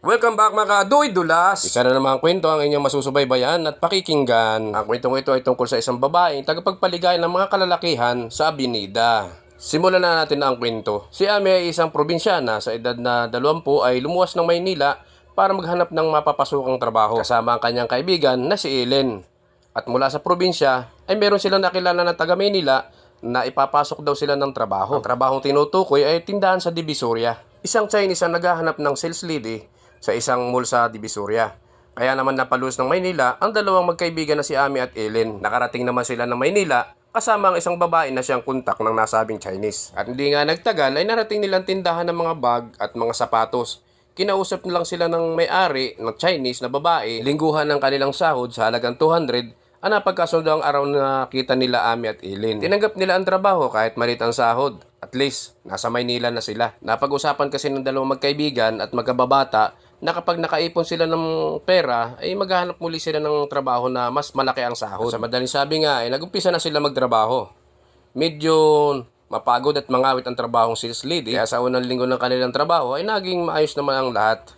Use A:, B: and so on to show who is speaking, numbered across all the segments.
A: Welcome back mga kaduy-dulas! Isa na naman ang kwento ang inyong masusubaybayan at pakikinggan. Ang kwentong ito ay tungkol sa isang babaeng tagapagpaligaya ng mga kalalakihan sa Abinida. Simulan na natin ang kwento. Si Ami ay isang probinsyana sa edad na 20 ay lumuwas ng Maynila para maghanap ng mapapasukang trabaho kasama ang kanyang kaibigan na si Ellen. At mula sa probinsya ay meron silang nakilala na taga Maynila na ipapasok daw sila ng trabaho. Ang trabahong tinutukoy ay tindahan sa Divisoria. Isang Chinese ang naghahanap ng sales lady sa isang mall sa Divisoria. Kaya naman napaluwas ng Maynila ang dalawang magkaibigan na si Ami at Ellen. Nakarating naman sila ng Maynila kasama ang isang babae na siyang kontak ng nasabing Chinese. At hindi nga nagtagal ay narating nilang tindahan ng mga bag at mga sapatos. Kinausap nilang sila ng may-ari ng Chinese na babae, lingguhan ng kanilang sahod sa halagang 200 ang napagkasundo ang araw na kita nila Ami at Ellen. Tinanggap nila ang trabaho kahit maliit ang sahod. At least, nasa Maynila na sila. Napag-usapan kasi ng dalawang magkaibigan at magkababata na kapag nakaipon sila ng pera, ay maghahanap muli sila ng trabaho na mas malaki ang sahod. At sa madaling sabi nga, ay nag-umpisa na sila magtrabaho. Medyo mapagod at mangawit ang trabahong sales lady. Kaya sa unang linggo ng kanilang trabaho ay naging maayos naman ang lahat.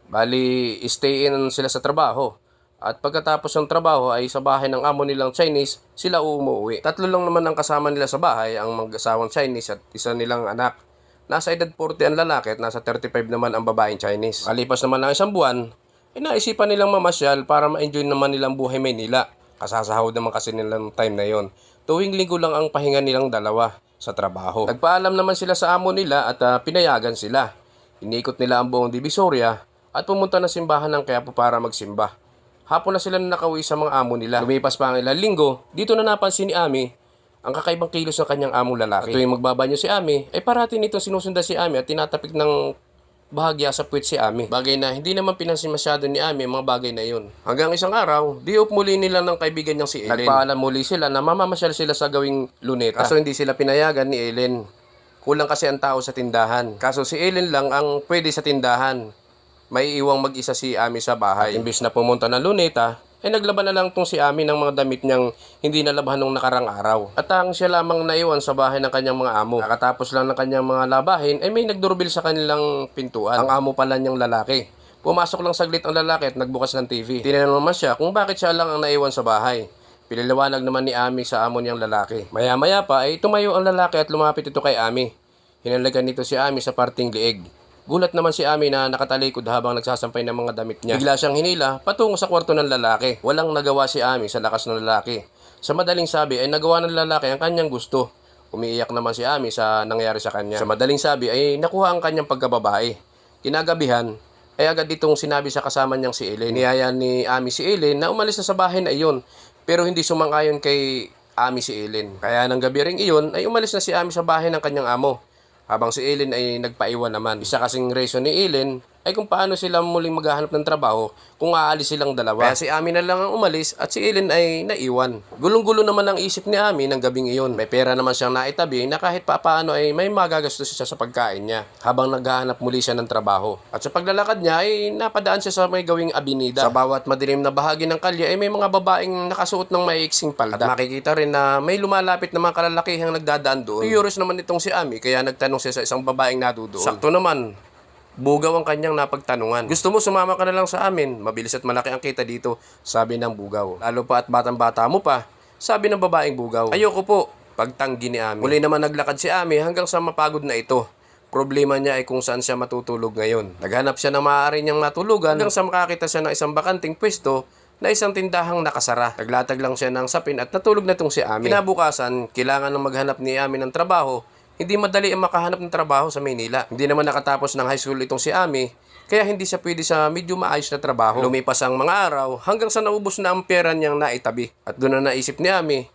A: Bali, stay in sila sa trabaho. At pagkatapos ng trabaho ay sa bahay ng amo nilang Chinese, sila umuwi. Tatlo lang naman ang kasama nila sa bahay, ang mag-asawang Chinese at isa nilang anak. Nasa edad 40 ang lalaki at nasa 35 naman ang babaeng Chinese. Kalipas naman ng isang buwan, ay naisipan nilang mamasyal para ma-enjoy naman nilang buhay Maynila. Kasasahod naman kasi nilang time na yon. Tuwing linggo lang ang pahinga nilang dalawa sa trabaho. Nagpaalam naman sila sa amo nila at pinayagan sila. Inikot nila ang buong Divisoria at pumunta na simbahan ng Quiapo para magsimba. Hapon na sila na nakauwi sa mga amo nila. Lumipas pa ang ilang linggo, dito na napansin ni Ami ang kakaibang kilos ng kanyang among lalaki. At tuwing magbabanyo si Ami, ay parati nitong sinusundan si Ami at tinatapik ng bahagya sa puwet si Ami. Bagay na hindi naman pinansin masyado ni Ami ang mga bagay na yun. Hanggang isang araw, di-off muli nila ng kaibigan niyang si Ellen. Nagpaalam muli sila na mamamasyal sila sa gawing luneta. Kaso hindi sila pinayagan ni Ellen. Kulang kasi ang tao sa tindahan. Kaso si Ellen lang ang pwede sa tindahan. May iwang mag-isa si Ami sa bahay. At imbis na pumunta ng luneta, ay naglaban na lang tong si Ami ng mga damit niyang hindi nalabahan nung nakarang araw. At ang siya lamang naiwan sa bahay ng kanyang mga amo. Nakatapos lang ng kanyang mga labahin, ay may nagdoorbell sa kanilang pintuan. Ang amo pala niyang lalaki. Pumasok lang saglit ang lalaki at nagbukas ng TV. Tinanong naman siya kung bakit siya lang ang naiwan sa bahay. Pinaliwanag naman ni Ami sa amo niyang lalaki. Maya-maya pa ay tumayo ang lalaki at lumapit ito kay Ami. Hinalagan nito si Ami sa parting liig. Gulat naman si Ami na nakatalikod habang nagsasampay ng mga damit niya. Bigla siyang hinila patungo sa kwarto ng lalaki. Walang nagawa si Ami sa lakas ng lalaki. Sa madaling sabi ay nagawa ng lalaki ang kanyang gusto. Umiiyak naman si Ami sa nangyari sa kanya. Sa madaling sabi ay nakuha ang kanyang pagkababae. Kinagabihan ay agad itong sinabi sa kasama niyang si Ellen. Niyaya ni Ami si Ellen na umalis na sa bahay na iyon. Pero hindi sumang-ayon kay Ami si Ellen. Kaya ng gabi ring iyon ay umalis na si Ami sa bahay ng kanyang amo. Habang si Ellen ay nagpaiwan naman. Isa kasing reason ni Ellen ay kung paano sila muling maghahanap ng trabaho kung aalis silang dalawa. Kaya si Ami na lang ang umalis at si Ellen ay naiwan. Gulong-gulo naman ang isip ni Ami ng gabing iyon. May pera naman siyang naitabi na kahit papaano ay may magagastos siya sa pagkain niya habang naghahanap muli siya ng trabaho. At sa paglalakad niya ay napadaan siya sa may gawing abinida. Sa bawat madilim na bahagi ng kalye ay may mga babaeng nakasuot ng maiiksing palda. At makikita rin na may lumalapit na mga kalalakihang nagdadaan doon. Curious naman itong si Ami kaya nagtanong siya sa isang babaeng nadudoon. Sakto naman. Bugaw ang kanyang napagtanungan. Gusto mo sumama ka na lang sa amin? Mabilis at malaki ang kita dito, sabi ng bugaw. Lalo pa at batang-bata mo pa, sabi ng babaeng bugaw. Ayoko po, pagtanggi ni Ami. Muli naman naglakad si Ami hanggang sa mapagod na ito. Problema niya ay kung saan siya matutulog ngayon. Naghanap siya ng maaari niyang matulugan hanggang sa makakita siya ng isang bakanting pwesto na isang tindahang nakasara. Naglatag lang siya ng sapin at natulog na itong si Ami. Kinabukasan, kailangan ng maghanap ni Ami ng trabaho. Hindi madali ang makahanap ng trabaho sa Maynila. Hindi naman nakatapos ng high school itong si Ami, kaya hindi siya pwede sa medyo maayos na trabaho. Lumipas ang mga araw hanggang sa naubos na ang pera niyang naitabi. At doon na naisip ni Ami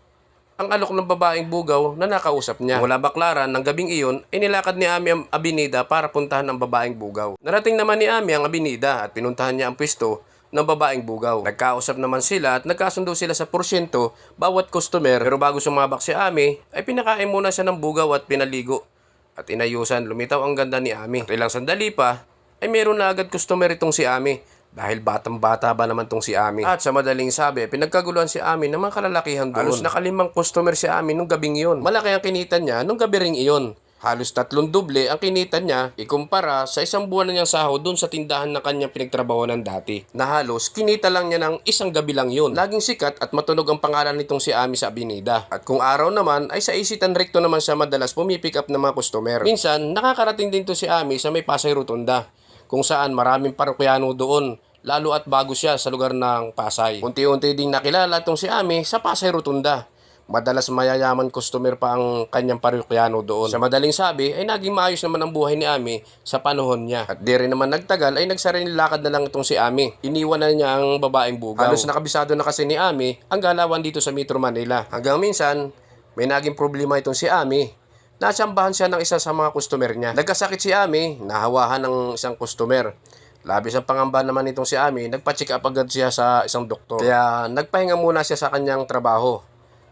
A: ang alok ng babaeng bugaw na nakausap niya. Mula Baklaran ng gabing iyon, inilakad ni Ami ang abinida para puntahan ang babaeng bugaw. Narating naman ni Ami ang abinida at pinuntahan niya ang pwesto ng babaeng bugaw. Nagkausap naman sila at nagkasundo sila sa porsyento bawat customer. Pero bago sumabak si Ami, ay pinakain muna siya ng bugaw at pinaligo. At inayusan, lumitaw ang ganda ni Ami. At ilang sandali pa, ay meron na agad customer itong si Ami. Dahil batang-bata ba naman tong si Ami. At sa madaling sabi, pinagkaguluhan si Ami ng mga kalalakihan doon. Halos nakalimang customer si Ami nung gabing iyon. Malaki ang kinita niya nung gabi ring iyon. Halos 3 doble ang kinita niya ikumpara sa 1 buwan na niyang sahod doon sa tindahan na kanyang pinagtrabahoan dati. Na halos kinita lang niya ng 1 gabi lang yun. Laging sikat at matunog ang pangalan nitong si Ami sa Avenida. At kung araw naman ay sa Isitan Recto naman siya madalas pumipick up ng mga customer. Minsan nakakarating din to si Ami sa may Pasay Rotunda kung saan maraming parokyano doon. Lalo at bago siya sa lugar ng Pasay. Unti-unti ding nakilala itong si Ami sa Pasay Rotunda. Madalas mayayaman customer pa ang kanyang parokyano doon. Sa madaling sabi ay naging maayos naman ang buhay ni Ami sa panahon niya. At di rin naman nagtagal ay nagsariling lakad na lang itong si Ami. Iniwan na niya ang babaeng bugaw. Halos nakabisado na kasi ni Ami ang galawan dito sa Metro Manila. Hanggang minsan may naging problema itong si Ami. Nasambahan siya ng isa sa mga customer niya. Nagkasakit si Ami, nahawahan ng isang customer. Labis ang pangamba naman itong si Ami, nagpa-check up agad siya sa isang doktor. Kaya nagpahinga muna siya sa kanyang trabaho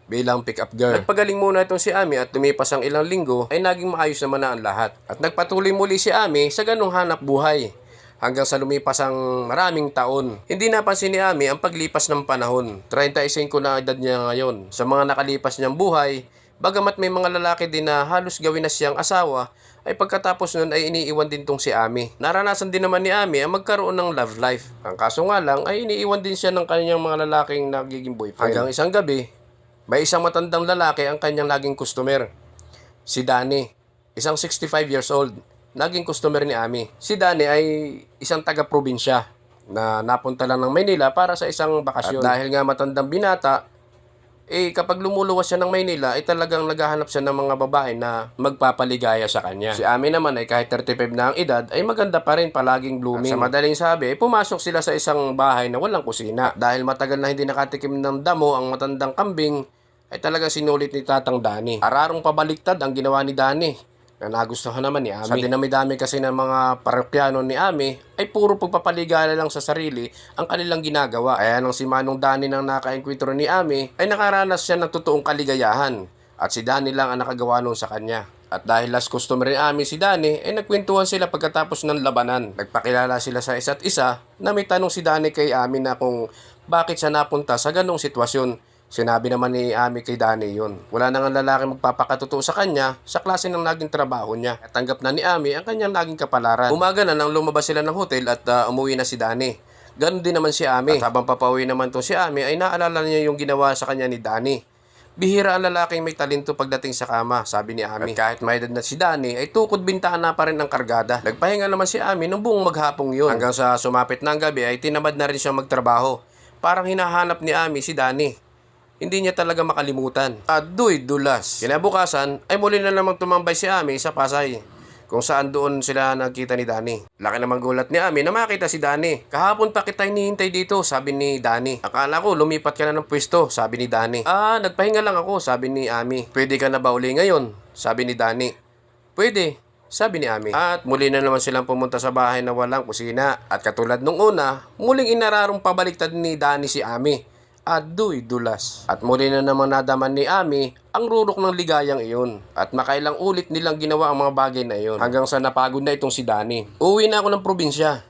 A: bilang pick-up girl. Nagpagaling muna itong si Ami at lumipas ang ilang linggo ay naging maayos naman na ang lahat. At nagpatuloy muli si Ami sa ganong hanap buhay hanggang sa lumipas ang maraming taon. Hindi napansin ni Ami ang paglipas ng panahon. 35 na edad niya ngayon. Sa mga nakalipas niyang buhay, bagamat may mga lalaki din na halos gawin na siyang asawa, ay pagkatapos nun ay iniiwan din tong si Ami. Naranasan din naman ni Ami ang magkaroon ng love life. Ang kaso nga lang ay iniiwan din siya ng kanyang mga lalaking nagiging boyfriend. Hanggang isang gabi, may isang matandang lalaki ang kanyang naging customer. Si Danny, isang 65 years old, naging customer ni Ami. Si Danny ay isang taga-probinsya na napunta lang ng Maynila para sa isang bakasyon. At dahil nga matandang binata, kapag lumuluwas siya ng Maynila, ay talagang naghahanap siya ng mga babae na magpapaligaya sa kanya. Si Ami naman ay kahit 35 na ang edad, ay maganda pa rin, palaging blooming. At sa madaling sabi, pumasok sila sa isang bahay na walang kusina. At dahil matagal na hindi nakatikim ng damo ang matandang kambing, ay talagang sinulit ni Tatang Danny. Ararong pabaliktad ang ginawa ni Danny na nagustuhan naman ni Ami. Sa dinami-dami kasi ng mga parokyano ni Ami ay puro pagpapaligaya lang sa sarili ang kanilang ginagawa. Kaya nang si Manong Danny nang naka-enkwentro ni Ami ay nakaranas siya ng totoong kaligayahan at si Danny lang ang nakagawa nun sa kanya. At dahil last customer ni Ami si Danny ay nagkwentuhan sila pagkatapos ng labanan. Nagpakilala sila sa isa't isa na may tanong si Danny kay Ami na kung bakit siya napunta sa ganong sitwasyon. Sinabi naman ni Ami kay Danny yun. Wala na nga lalaki magpapakatotoo sa kanya sa klase ng naging trabaho niya. At tanggap na ni Ami ang kanyang naging kapalaran. Umaga na nang lumabas sila ng hotel at umuwi na si Danny. Ganon din naman si Ami. At habang papauwi naman to si Ami ay naalala niya yung ginawa sa kanya ni Danny. Bihira ang lalaking may talento pagdating sa kama, sabi ni Ami. At kahit may edad na si Danny ay tukod bintaan na pa rin ang kargada. Nagpahinga naman si Ami nung buong maghapong yun. Hanggang sa sumapit ng gabi ay tinamad na rin siyang magtrabaho. Parang hinahanap ni Ami si Danny. Hindi niya talaga makalimutan. At do'y dulas. Kinabukasan ay muli na namang tumambay si Ami sa Pasay, kung saan doon sila nagkita ni Danny. Laki namang gulat ni Ami na makita si Danny. Kahapon pa kita hinihintay dito, sabi ni Danny. Akala ko lumipat ka na ng pwesto, sabi ni Danny. Nagpahinga lang ako, sabi ni Ami. Pwede ka na ba uli ngayon, sabi ni Danny. Pwede, sabi ni Ami. At muli na naman silang pumunta sa bahay na walang kusina. At katulad nung una, muling inararong pabaliktad ni Danny si Ami. At do'y dulas. At muli na naman nadaman ni Ami ang rurok ng ligayang iyon. At makailang ulit nilang ginawa ang mga bagay na iyon. Hanggang sa napagod na itong si Danny. Uwi na ako ng probinsya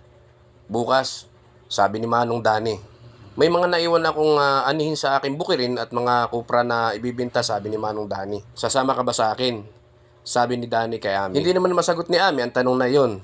A: bukas, sabi ni Manong Danny. May mga naiwan akong anihin sa aking bukirin at mga kupra na ibibinta, sabi ni Manong Danny. Sasama ka ba sa akin, sabi ni Danny kay Ami. Hindi naman masagot ni Ami ang tanong na iyon.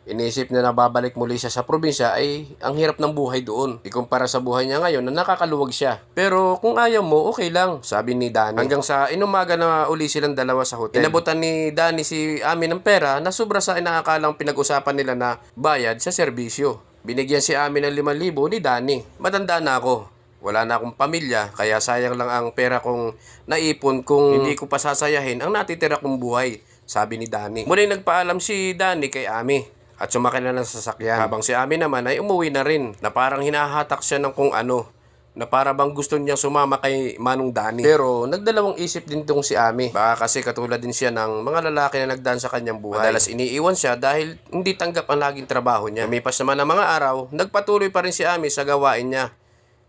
A: Inisip na nababalik muli siya sa probinsya ay ang hirap ng buhay doon. Ikumpara sa buhay niya ngayon na nakakaluwag siya. Pero kung ayaw mo, okay lang, sabi ni Danny. Hanggang sa inumaga na uli silang dalawa sa hotel. Inabutan ni Danny si Ami ng pera na sobra sa inaakalang pinag-usapan nila na bayad sa serbisyo. Binigyan si Ami ng 5,000 ni Danny. Matanda na ako. Wala na akong pamilya, kaya sayang lang ang pera kong naipon kung hindi ko pasasayahin ang natitira kong buhay, sabi ni Danny. Muli nagpaalam si Danny kay Ami at sumakay na ng sasakyan. Habang si Ami naman ay umuwi na rin, na parang hinahatak siya ng kung ano, na para bang gusto niyang sumama kay Manong Danny. Pero nagdalawang isip din tong si Ami. Baka kasi katulad din siya ng mga lalaki na nagdaan sa kanyang buhay. Madalas iniiwan siya dahil hindi tanggap ang laging trabaho niya. Lumipas naman ang mga araw, nagpatuloy pa rin si Ami sa gawain niya.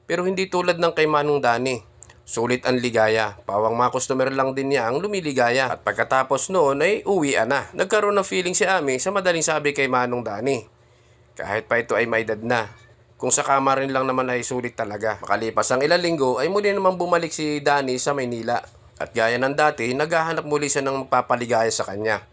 A: Pero hindi tulad ng kay Manong Danny. Sulit ang ligaya. Pawang mga customer lang din niya ang lumiligaya. At pagkatapos noon ay uwian na. Nagkaroon ng feeling si Ami sa madaling sabi kay Manong Danny. Kahit pa ito ay may edad na. Kung sa kama rin lang naman ay sulit talaga. Makalipas ang ilang linggo ay muli naman bumalik si Danny sa Maynila. At gaya ng dati, naghahanap muli siya ng magpapaligaya sa kanya.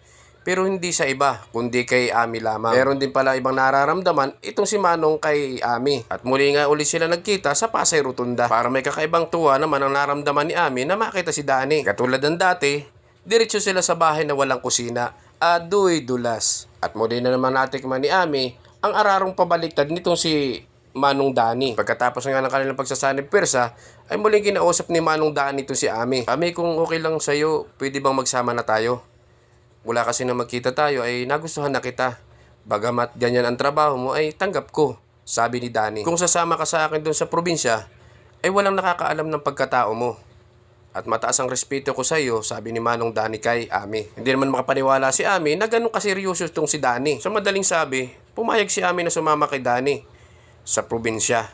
A: Pero hindi sa iba, kundi kay Ami lamang. Meron din pala ibang nararamdaman itong si Manong kay Ami. At muli nga uli sila nagkita sa Pasay Rotunda. Para may kakaibang tuwa naman ang naramdaman ni Ami na makita si Danny. Katulad ng dati, diretso sila sa bahay na walang kusina. Aduy dulas. At muli na naman natikman ni Ami ang ararong pabaliktad nitong si Manong Danny. Pagkatapos nga ng kanilang pagsasanib persa, ay muling kinausap ni Manong Danny to si Ami. Ami, kung okay lang sa'yo, pwede bang magsama na tayo? Mula kasi na magkita tayo ay nagustuhan na kita. Bagamat ganyan ang trabaho mo ay tanggap ko, sabi ni Danny. Kung sasama ka sa akin doon sa probinsya, ay walang nakakaalam ng pagkatao mo. At mataas ang respeto ko sa iyo, sabi ni Manong Danny kay Ami. Hindi naman makapaniwala si Ami na ganun kaseryoso itong si Danny. Sa madaling sabi, pumayag si Ami na sumama kay Danny sa probinsya.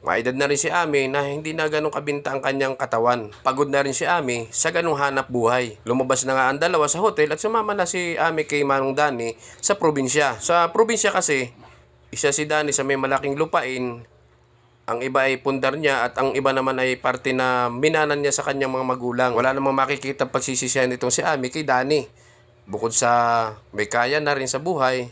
A: Maedad na rin si Ami na hindi na ganun kabinta ang kanyang katawan. Pagod na rin si Ami sa ganung hanap buhay. Lumabas na nga ang dalawa sa hotel at sumama na si Ami kay Manong Danny sa probinsya. Sa probinsya kasi, isa si Danny sa may malaking lupain, ang iba ay pundar niya at ang iba naman ay parte na minanan niya sa kanyang mga magulang. Wala namang makikita pagsisisihan itong si Ami kay Danny. Bukod sa may kaya na rin sa buhay,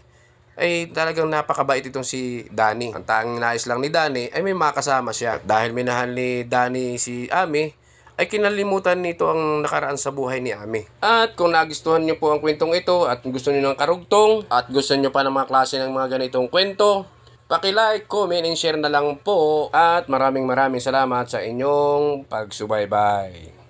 A: ay talagang napakabait itong si Danny. Ang tanging nais lang ni Danny ay may makasama siya. Dahil minahal ni Danny si Ami, ay kinalimutan nito ang nakaraan sa buhay ni Ami. At kung nagustuhan niyo po ang kwentong ito at gusto niyo ng karugtong at gusto niyo pa ng mga klase ng mga ganitong kwento, paki-like, comment, and share na lang po. At maraming salamat sa inyong pagsubaybay.